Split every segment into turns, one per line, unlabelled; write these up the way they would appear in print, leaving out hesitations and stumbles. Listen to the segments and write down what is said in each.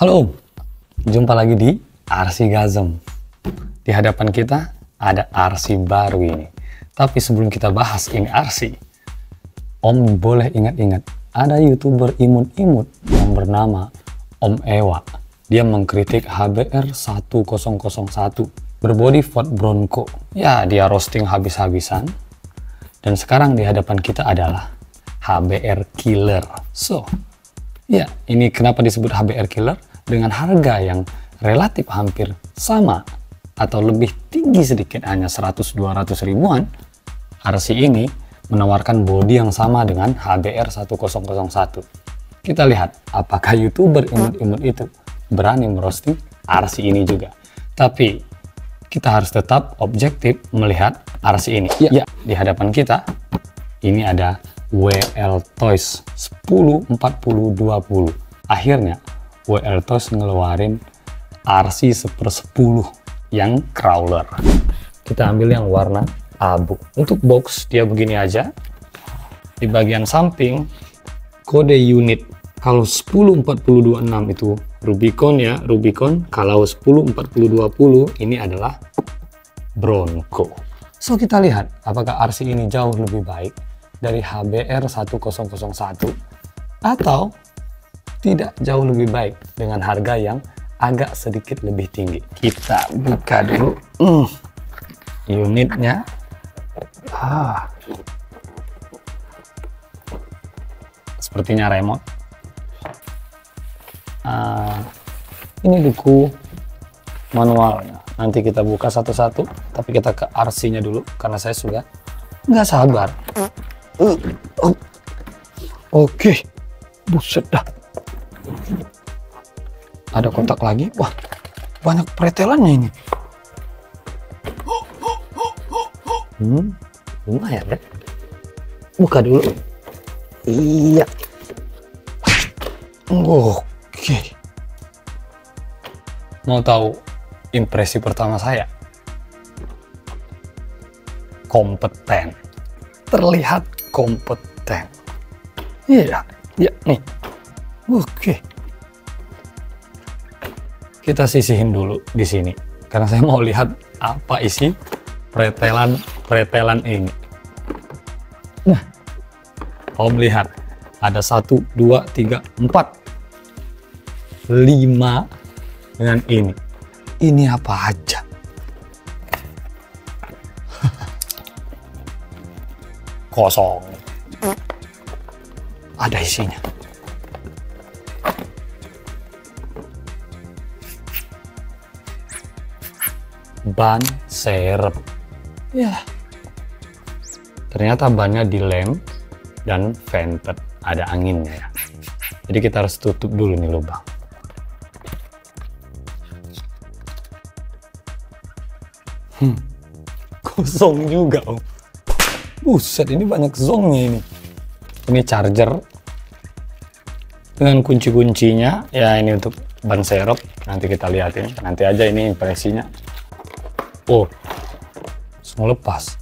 Halo, jumpa lagi di RC Gazem. Di hadapan kita ada RC baru ini. Tapi sebelum kita bahas ini RC, Om boleh ingat-ingat, ada YouTuber imut-imut yang bernama Om Ewa. Dia mengkritik HBR 1001 berbody Ford Bronco. Ya, dia roasting habis-habisan. Dan sekarang di hadapan kita adalah HBR Killer. So, ya, ini kenapa disebut HBR Killer? Dengan harga yang relatif hampir sama atau lebih tinggi sedikit, hanya 100-200 ribuan, RC ini menawarkan bodi yang sama dengan HBR 1001. Kita lihat apakah YouTuber imut-imut itu berani merosting RC ini juga. Tapi kita harus tetap objektif melihat RC ini. Ya, di hadapan kita ini ada WL Toys 104020. Akhirnya WL Toys ngeluarin RC 1010 yang crawler. Kita ambil yang warna abu. Untuk box dia begini aja. Di bagian samping kode unit. Kalau 104026 itu Rubicon ya, Rubicon. Kalau 104020 ini adalah Bronco. So kita lihat apakah RC ini jauh lebih baik dari HBR 1001 atau tidak jauh lebih baik dengan harga yang agak sedikit lebih tinggi. Kita buka dulu unitnya. Sepertinya remote. Ini buku manualnya. Nanti kita buka satu-satu, tapi kita ke RC-nya dulu karena saya sudah nggak sabar. Oke, buset dah. Ada kotak lagi. Wah, banyak pretelannya ini. Lumayan ya. Buka dulu. Iya. Oke. Mau tahu impresi pertama saya? Kompeten. Terlihat kompeten. Iya, ya nih. Oke. Kita sisihin dulu di sini karena saya mau lihat apa isi pretelan ini. Nah, Om lihat ada 1, 2, 3, 4, 5 dengan ini. Ini apa aja? Kosong. Ada isinya. Ban serep. Ya. Ternyata bannya dilem dan vented, ada anginnya ya. Jadi kita harus tutup dulu nih lubang. Kosong juga, Om. Buset, ini banyak zongnya ini. Ini charger dengan kunci-kuncinya. Ya, ini untuk ban serep. Nanti kita lihatin. Nanti aja ini impresinya. Oh, semua lepas.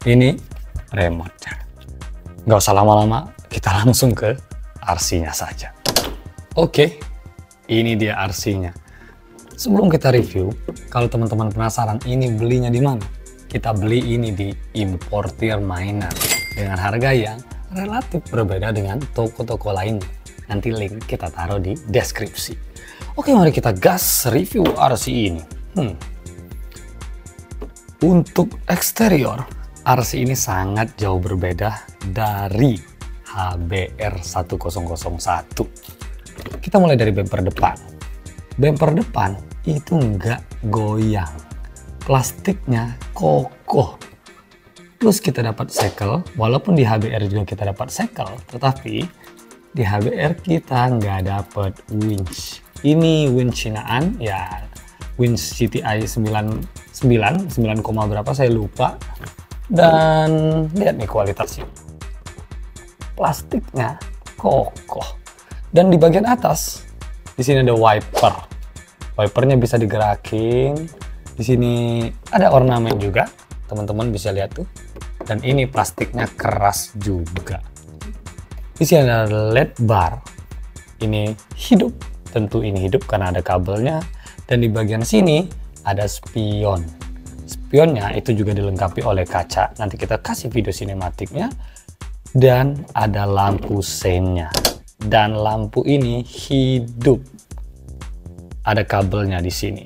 Ini remote. Nggak usah lama-lama, kita langsung ke RC-nya saja. Oke, ini dia RC-nya. Sebelum kita review, kalau teman-teman penasaran ini belinya di mana, kita beli ini di Importir Mainan dengan harga yang relatif berbeda dengan toko-toko lainnya. Nanti link kita taruh di deskripsi. Oke, mari kita gas review RC ini. Untuk eksterior, RC ini sangat jauh berbeda dari HBR 1001. Kita mulai dari bumper depan. Bumper depan itu nggak goyang. Plastiknya kokoh. Terus kita dapat sekel, walaupun di HBR juga kita dapat sekel, tetapi di HBR kita nggak dapat winch. Ini winch Chinaan, ya winch CTI 9 berapa saya lupa. Dan lihat nih kualitasnya. Plastiknya kokoh. Dan di bagian atas, di sini ada wiper. Wipernya bisa digerakin. Di sini ada ornamen juga. Teman-teman bisa lihat tuh. Dan ini plastiknya keras juga. Di sini ada LED bar. ini hidup. Tentu ini hidup karena ada kabelnya. Dan di bagian sini ada spion. Spionnya itu juga dilengkapi oleh kaca. Nanti kita kasih video sinematiknya. Dan ada lampu seinnya. Dan lampu ini hidup. Ada kabelnya di sini.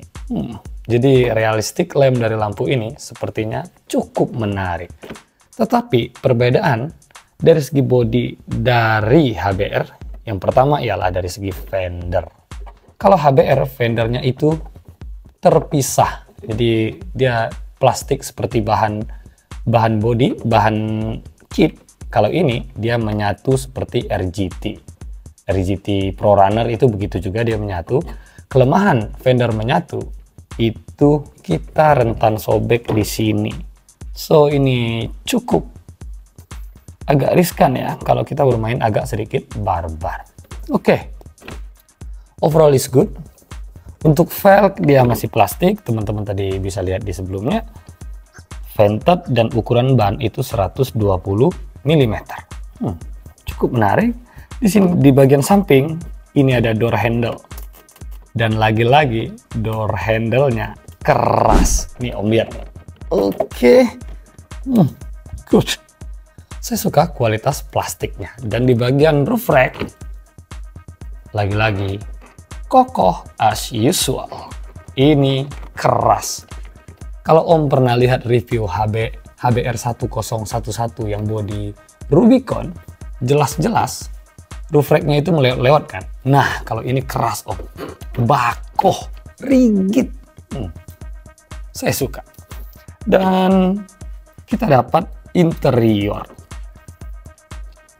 Jadi realistik lamp dari lampu ini sepertinya cukup menarik. Tetapi perbedaan dari segi bodi dari HBR, yang pertama ialah dari segi fender. Kalau HBR fendernya itu terpisah. Jadi dia plastik seperti bahan bodi, bahan kit. Kalau ini dia menyatu seperti RGT Pro Runner itu begitu juga, dia menyatu. Kelemahan fender menyatu itu kita rentan sobek di sini. So ini cukup agak riskan ya kalau kita bermain agak sedikit barbar. Oke. Overall is good. Untuk velg dia masih plastik, teman-teman tadi bisa lihat di sebelumnya. Vented dan ukuran ban itu 120 mm. Cukup menarik. Di sini di bagian samping ini ada door handle. Dan lagi-lagi door handle-nya keras. Nih Om lihat. Oke. Good. Saya suka kualitas plastiknya. Dan di bagian roof rack lagi-lagi kokoh as usual. Ini keras. Kalau Om pernah lihat review HBR 1011 yang bodi Rubicon, jelas-jelas roof rack-nya itu melewat kan. Nah, kalau ini keras Om. Bakoh, rigid. Saya suka. Dan kita dapat interior.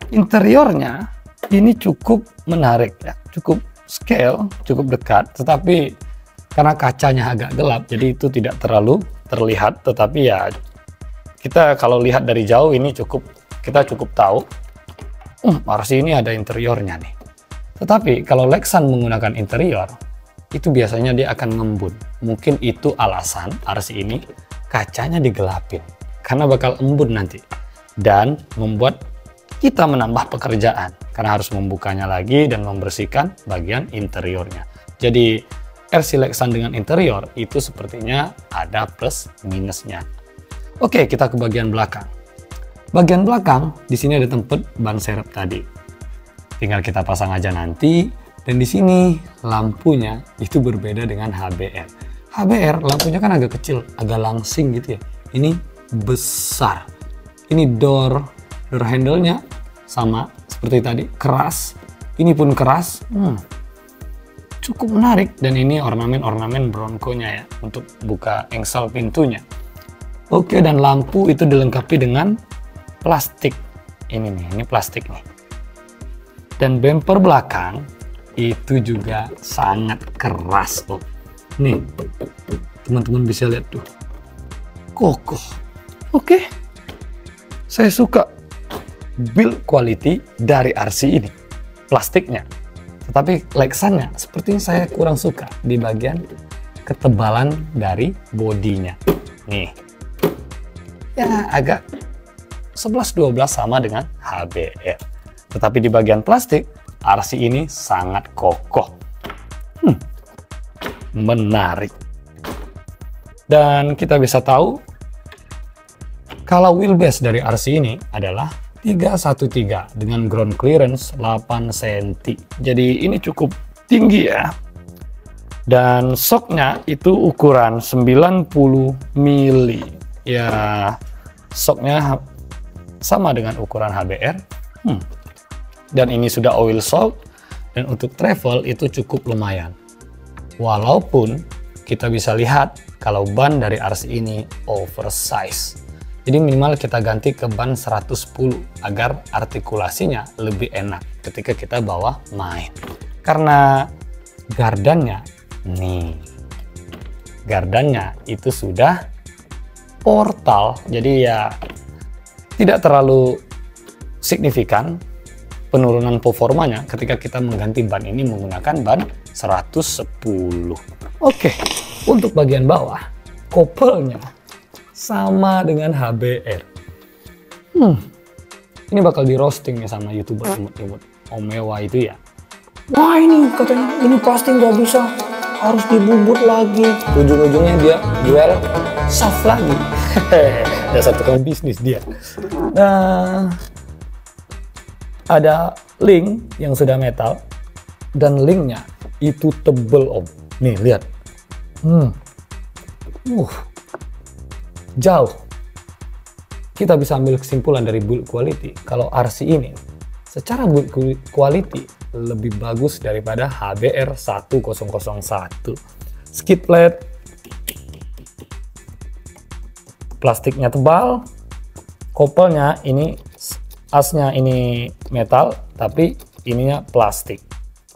Interiornya ini cukup menarik ya, cukup scale, cukup dekat, tetapi karena kacanya agak gelap, jadi itu tidak terlalu terlihat. Tetapi ya kita kalau lihat dari jauh ini kita cukup tahu, RC ini ada interiornya nih. Tetapi kalau Lexan menggunakan interior, itu biasanya dia akan ngembun. Mungkin itu alasan RC ini kacanya digelapin, karena bakal embun nanti. Dan membuat kita menambah pekerjaan, karena harus membukanya lagi dan membersihkan bagian interiornya. Jadi RC Lexan dengan interior itu sepertinya ada plus minusnya. Oke, kita ke bagian belakang. Bagian belakang, di sini ada tempat ban serep tadi. Tinggal kita pasang aja nanti. Dan di sini lampunya itu berbeda dengan HBR. HBR lampunya kan agak kecil, agak langsing gitu ya. Ini besar. Ini door handle-nya sama seperti tadi, keras. Ini pun keras. Cukup menarik. Dan ini ornamen-ornamen Bronco-nya ya, untuk buka engsel pintunya. Oke, dan lampu itu dilengkapi dengan plastik. Ini nih, ini plastik nih. Dan bumper belakang itu juga sangat keras kok. Nih, teman-teman bisa lihat tuh. Kokoh. Oke. Saya suka build quality dari RC ini. Plastiknya. Tetapi Lexannya sepertinya saya kurang suka di bagian ketebalan dari bodinya. Nih. Ya agak 11-12 sama dengan HBR. Tetapi di bagian plastik, RC ini sangat kokoh. Menarik. Dan kita bisa tahu kalau wheelbase dari RC ini adalah 313 dengan ground clearance 8 cm. Jadi ini cukup tinggi ya. Dan shocknya itu ukuran 90 mili. Ya, shocknya sama dengan ukuran HBR. Dan ini sudah oil shock. Dan untuk travel itu cukup lumayan. Walaupun kita bisa lihat kalau ban dari RC ini oversize. Jadi minimal kita ganti ke ban 110 agar artikulasinya lebih enak ketika kita bawa main. Karena gardannya, nih, gardannya itu sudah portal. Jadi ya tidak terlalu signifikan penurunan performanya ketika kita mengganti ban ini menggunakan ban 110. Oke, untuk bagian bawah, kopelnya sama dengan HBR. Ini bakal di roasting ya sama YouTuber imut-imut Omewa itu ya. Wah ini katanya, ini pasti nggak bisa, harus dibubut lagi. Ujung-ujungnya dia jual soft lagi. Dasar tukang bisnis dia. Nah, ada link yang sudah metal, dan linknya itu tebel om. Nih lihat. Jauh. Kita bisa ambil kesimpulan dari build quality kalau RC ini secara build quality lebih bagus daripada HBR 1001. Skid plate, plastiknya tebal, kopelnya ini asnya ini metal tapi ininya plastik.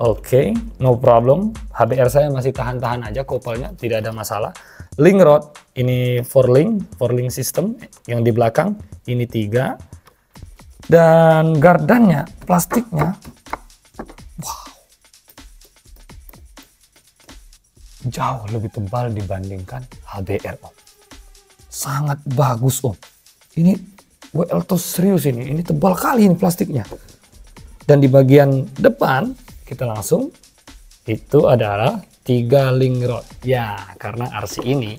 Oke, no problem. HBR saya masih tahan-tahan aja, kopelnya tidak ada masalah. Link rod ini 4 link system yang di belakang ini 3, dan gardannya plastiknya wow, jauh lebih tebal dibandingkan HBR om. Sangat bagus om. Ini WL Toys serius ini tebal kali ini plastiknya. Dan di bagian depan kita langsung itu adalah 3 link rod ya, karena RC ini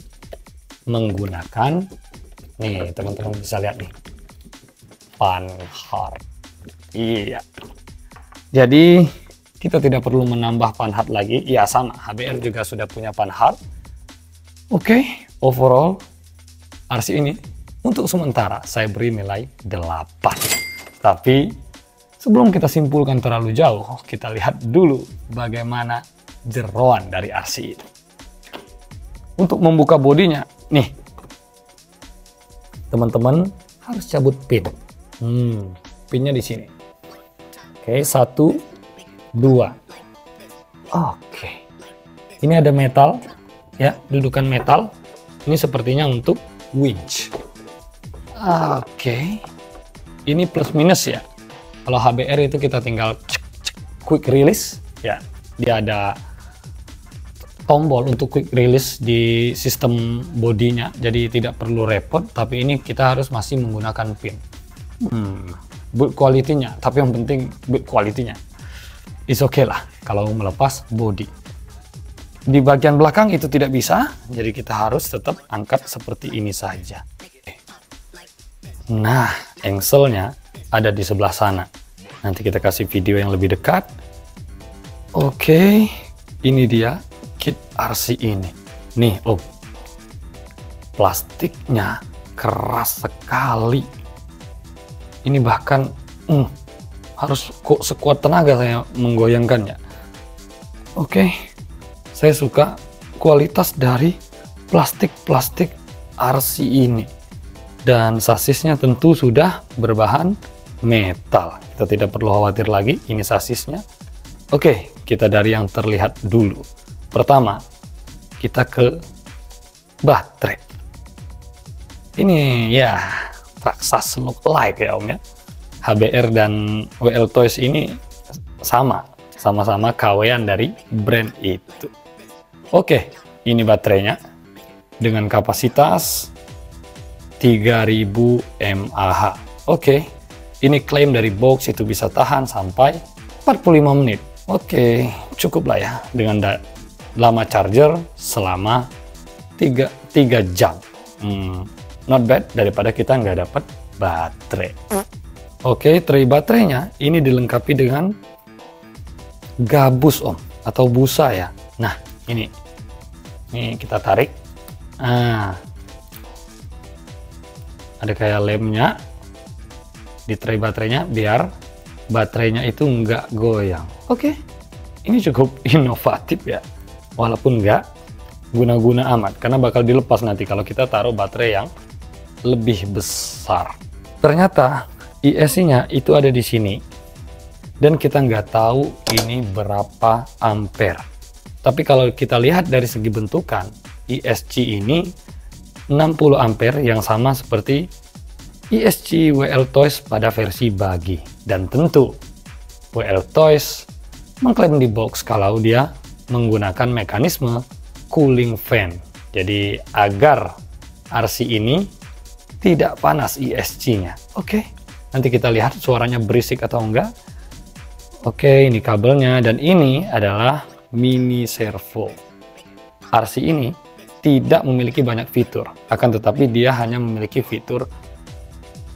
menggunakan nih teman-teman bisa lihat nih panhard. Iya, jadi kita tidak perlu menambah panhard lagi ya, sama HBR juga sudah punya panhard. Oke, overall RC ini untuk sementara saya beri nilai 8. Tapi sebelum kita simpulkan terlalu jauh, kita lihat dulu bagaimana jeroan dari RC itu. Untuk membuka bodinya, nih, teman-teman harus cabut pin. Pinnya di sini. Oke, 1, 2. Oke. Ini ada metal, ya, dudukan metal. Ini sepertinya untuk winch. Oke. Ini plus minus ya. Kalau HBR itu kita tinggal quick release, ya. Dia ada tombol untuk quick release di sistem bodinya, jadi tidak perlu repot. Tapi ini kita harus masih menggunakan pin. Build quality-nya, tapi yang penting build quality-nya is okay lah kalau melepas body. Di bagian belakang itu tidak bisa, jadi kita harus tetap angkat seperti ini saja. Nah, engselnya ada di sebelah sana. Nanti kita kasih video yang lebih dekat. Oke, ini dia kit RC ini. Nih, oh, plastiknya keras sekali. Ini bahkan harus kok sekuat tenaga saya menggoyangkannya. Oke, saya suka kualitas dari plastik RC ini. Dan sasisnya tentu sudah berbahan metal. Kita tidak perlu khawatir lagi, ini sasisnya. Oke, kita dari yang terlihat dulu. Pertama, kita ke baterai. Ini ya Traxxas look like ya om ya. HBR dan WL Toys ini sama-sama KW-an dari brand itu. Oke, ini baterainya dengan kapasitas 3000 mAh. Oke, ini klaim dari box itu bisa tahan sampai 45 menit. Oke, cukup lah ya dengan lama charger selama 3 jam. Not bad daripada kita nggak dapat baterai. Oke, tray baterainya ini dilengkapi dengan gabus om, atau busa ya. Nah, ini kita tarik. Nah, ada kayak lemnya di tray baterainya biar baterainya itu nggak goyang. Oke, ini cukup inovatif ya, walaupun nggak guna-guna amat karena bakal dilepas nanti kalau kita taruh baterai yang lebih besar. Ternyata ISC-nya itu ada di sini dan kita nggak tahu ini berapa ampere. Tapi kalau kita lihat dari segi bentukan, ISC ini 60 ampere yang sama seperti ISC WL Toys pada versi bagi. Dan tentu WL Toys mengklaim di box kalau dia menggunakan mekanisme cooling fan. Jadi agar RC ini tidak panas ISC-nya. Oke, nanti kita lihat suaranya berisik atau enggak. Oke, ini kabelnya, dan ini adalah mini servo. RC ini tidak memiliki banyak fitur, akan tetapi dia hanya memiliki fitur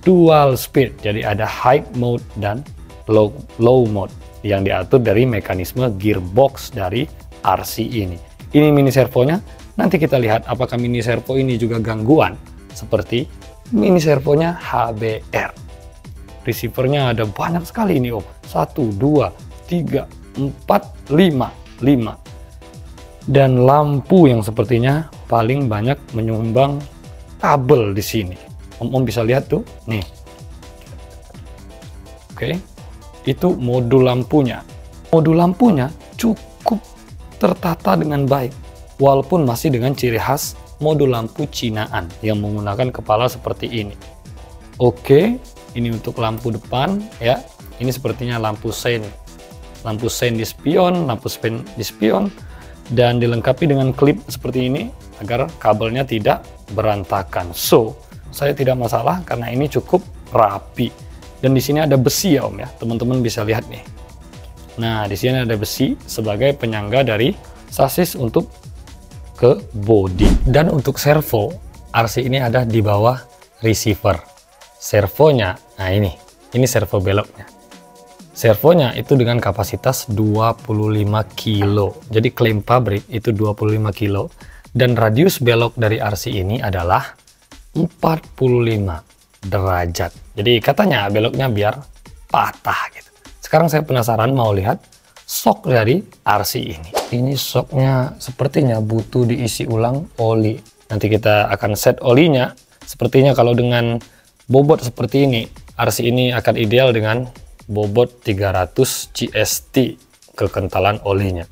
dual speed. Jadi ada high mode dan low mode yang diatur dari mekanisme gearbox dari RC ini. Ini mini servonya. Nanti kita lihat apakah mini servo ini juga gangguan seperti mini servonya HBR. Receivernya ada banyak sekali ini, Om. 1, 2, 3, 4, 5. Dan lampu yang sepertinya paling banyak menyumbang kabel di sini. Om bisa lihat tuh, nih. Oke, itu modul lampunya. Modul lampunya cukup tertata dengan baik. Walaupun masih dengan ciri khas modul lampu Cinaan yang menggunakan kepala seperti ini. Oke, ini untuk lampu depan ya. Ini sepertinya lampu sein. Lampu sein di spion, lampu sein di spion, dan dilengkapi dengan klip seperti ini agar kabelnya tidak berantakan. So, saya tidak masalah karena ini cukup rapi. Dan di sini ada besi ya, Om ya. Teman-teman bisa lihat nih. Nah, di sini ada besi sebagai penyangga dari sasis untuk ke bodi. Dan untuk servo, RC ini ada di bawah receiver. Servonya, nah ini servo beloknya. Servonya itu dengan kapasitas 25 kilo. Jadi klaim pabrik itu 25 kilo. Dan radius belok dari RC ini adalah 45 derajat. Jadi katanya beloknya biar patah gitu. Sekarang saya penasaran mau lihat shock dari RC ini. Ini shocknya sepertinya butuh diisi ulang oli. Nanti kita akan set olinya. Sepertinya kalau dengan bobot seperti ini, RC ini akan ideal dengan bobot 300 GST kekentalan olinya.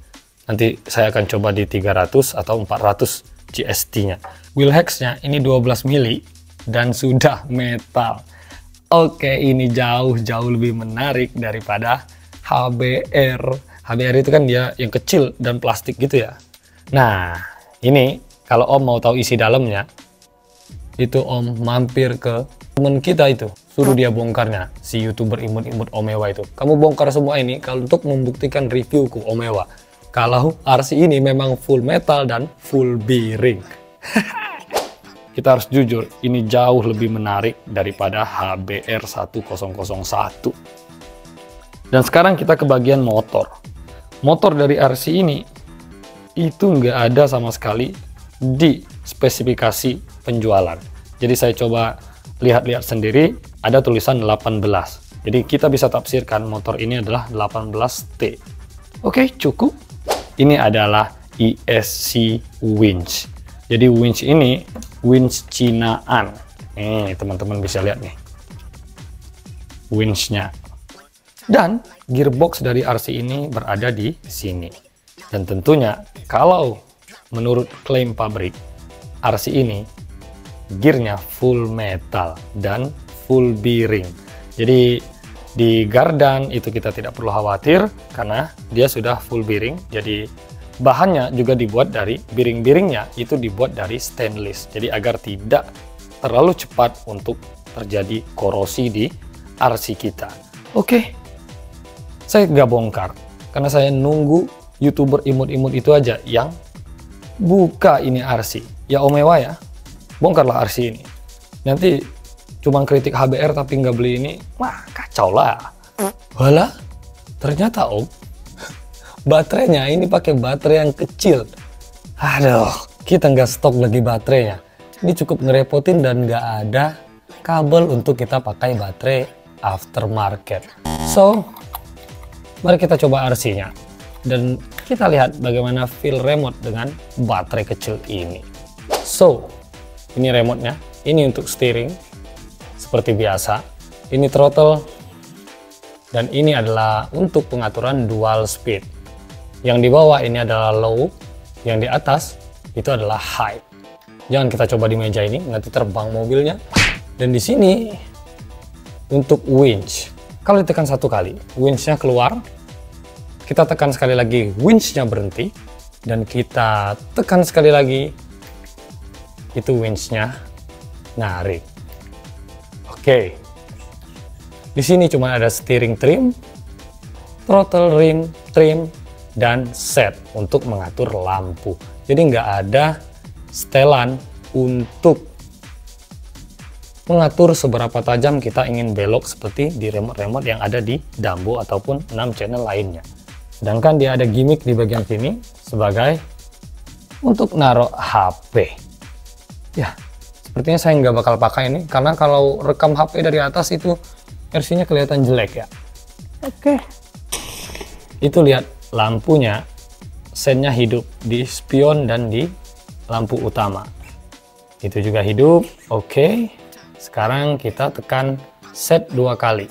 Nanti saya akan coba di 300 atau 400 GST-nya. Wheel hex-nya ini 12 mili dan sudah metal. Oke, ini jauh lebih menarik daripada HBR. HBR itu kan dia yang kecil dan plastik gitu ya. Nah, ini kalau Om mau tahu isi dalamnya, itu Om mampir ke temen kita itu, suruh dia bongkarnya, si YouTuber imut-imut Omewa itu. Kamu bongkar semua ini kalau untuk membuktikan reviewku Omewa. Kalau RC ini memang full metal dan full bearing. Kita harus jujur, ini jauh lebih menarik daripada HBR 1001. Dan sekarang kita ke bagian motor. Motor dari RC ini itu nggak ada sama sekali di spesifikasi penjualan. Jadi saya coba lihat-lihat sendiri, ada tulisan 18. Jadi kita bisa tafsirkan motor ini adalah 18T. Oke, cukup. Ini adalah ESC winch. Jadi winch ini winch Cinaan. Nih, teman-teman bisa lihat nih. Winchnya. Dan gearbox dari RC ini berada di sini. Dan tentunya kalau menurut klaim pabrik, RC ini gearnya full metal dan full bearing. Jadi di gardan itu kita tidak perlu khawatir karena dia sudah full bearing. Jadi bahannya juga dibuat dari bearing-bearingnya itu dibuat dari stainless. Jadi agar tidak terlalu cepat untuk terjadi korosi di RC kita. Oke. Saya nggak bongkar, karena saya nunggu YouTuber imut-imut itu aja yang buka ini RC. Ya Omewa ya, bongkarlah RC ini. Nanti cuma kritik HBR tapi nggak beli ini, wah kacau lah. Walah, ternyata Om, baterainya ini pakai baterai yang kecil. Aduh, kita nggak stok lagi baterainya. Ini cukup ngerepotin dan nggak ada kabel untuk kita pakai baterai aftermarket. So, mari kita coba RC-nya dan kita lihat bagaimana feel remote dengan baterai kecil ini. So, ini remote-nya, ini untuk steering seperti biasa, ini throttle, dan ini adalah untuk pengaturan dual speed. Yang di bawah ini adalah low, yang di atas itu adalah high. Jangan kita coba di meja ini, nanti terbang mobilnya. Dan di sini untuk winch. Kalau ditekan satu kali, winch-nya keluar, kita tekan sekali lagi, winch-nya berhenti, dan kita tekan sekali lagi, itu winch-nya narik. Oke, di sini cuma ada steering trim, throttle, rim, trim, dan set untuk mengatur lampu. Jadi nggak ada setelan untuk mengatur seberapa tajam kita ingin belok seperti di remote-remote yang ada di Dumbo ataupun 6 channel lainnya. Sedangkan dia ada gimmick di bagian sini sebagai untuk naruh HP. Ya, sepertinya saya nggak bakal pakai ini karena kalau rekam HP dari atas itu versinya kelihatan jelek ya. Oke. Itu lihat lampunya, sennya hidup di spion dan di lampu utama. Itu juga hidup. Oke. Sekarang kita tekan set 2 kali.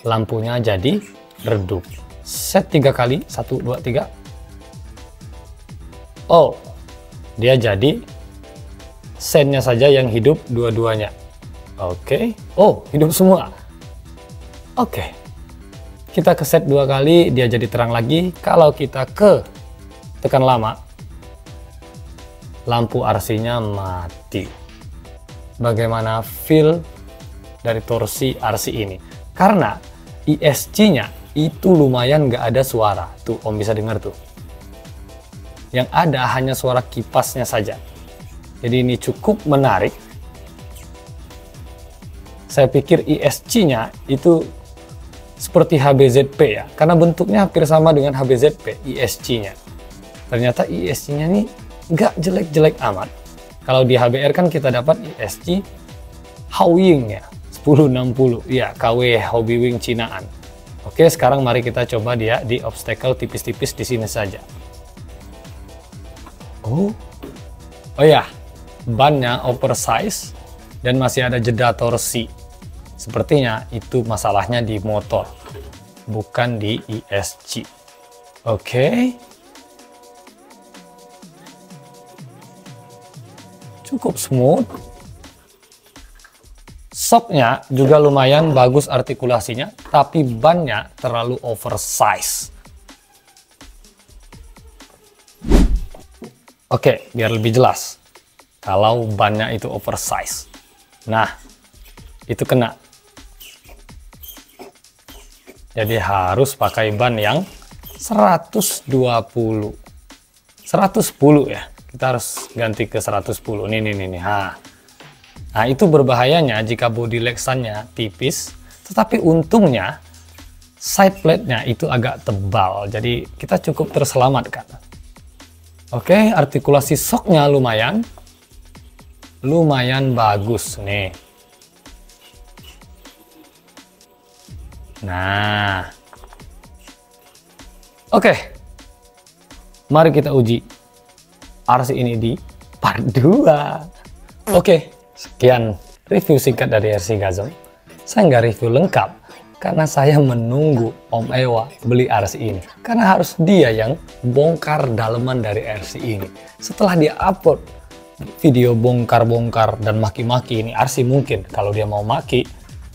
Lampunya jadi redup. Set 3 kali. 1, 2, 3. Oh, dia jadi sennya saja yang hidup dua-duanya. Oke. Oh, hidup semua. Oke. Kita ke set 2 kali, dia jadi terang lagi. Kalau kita ke tekan lama, lampu RC-nya mati. Bagaimana feel dari torsi RC ini? Karena ESC-nya itu lumayan nggak ada suara. Tuh, Om bisa dengar tuh. Yang ada hanya suara kipasnya saja. Jadi ini cukup menarik. Saya pikir ESC-nya itu seperti HBZP ya, karena bentuknya hampir sama dengan HBZP ESC-nya. Ternyata ESC-nya ini nggak jelek-jelek amat. Kalau di HBR kan kita dapat ESC Howing ya, 1060 ya, KW Hobby Wing Cinaan. Oke, sekarang mari kita coba dia di obstacle tipis-tipis di sini saja. Oh ya, bannya oversize dan masih ada jeda torsi. Sepertinya itu masalahnya di motor, bukan di ESC. Oke. Cukup smooth. Shocknya juga lumayan bagus artikulasinya, tapi bannya terlalu oversize. Oke, biar lebih jelas. Kalau bannya itu oversize. Nah, itu kena. Jadi harus pakai ban yang 120. 110 ya. Kita harus ganti ke 110. Nih. Nah, itu berbahayanya jika body lexannya tipis, tetapi untungnya side plate-nya itu agak tebal. Jadi kita cukup terselamatkan. Oke, artikulasi shocknya lumayan bagus nih. Nah, oke, mari kita uji RC ini di part 2. Oke, sekian review singkat dari RC Gazom. Saya nggak review lengkap karena saya menunggu Om Ewa beli RC ini, karena harus dia yang bongkar daleman dari RC ini. Setelah dia upload video bongkar-bongkar dan maki-maki ini RC, mungkin kalau dia mau maki,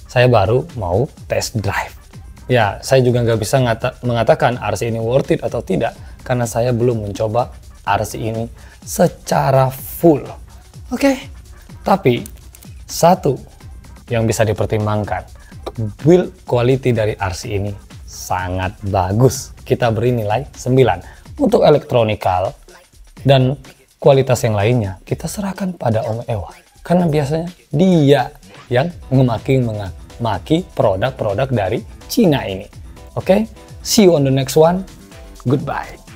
saya baru mau test drive. Ya, saya juga nggak bisa mengatakan RC ini worth it atau tidak, karena saya belum mencoba RC ini secara full. Oke, tapi satu yang bisa dipertimbangkan, build quality dari RC ini sangat bagus. Kita beri nilai 9. Untuk elektronikal dan kualitas yang lainnya, kita serahkan pada Om Ewa. Karena biasanya dia yang memaki produk-produk dari Cina ini. Oke, see you on the next one. Goodbye.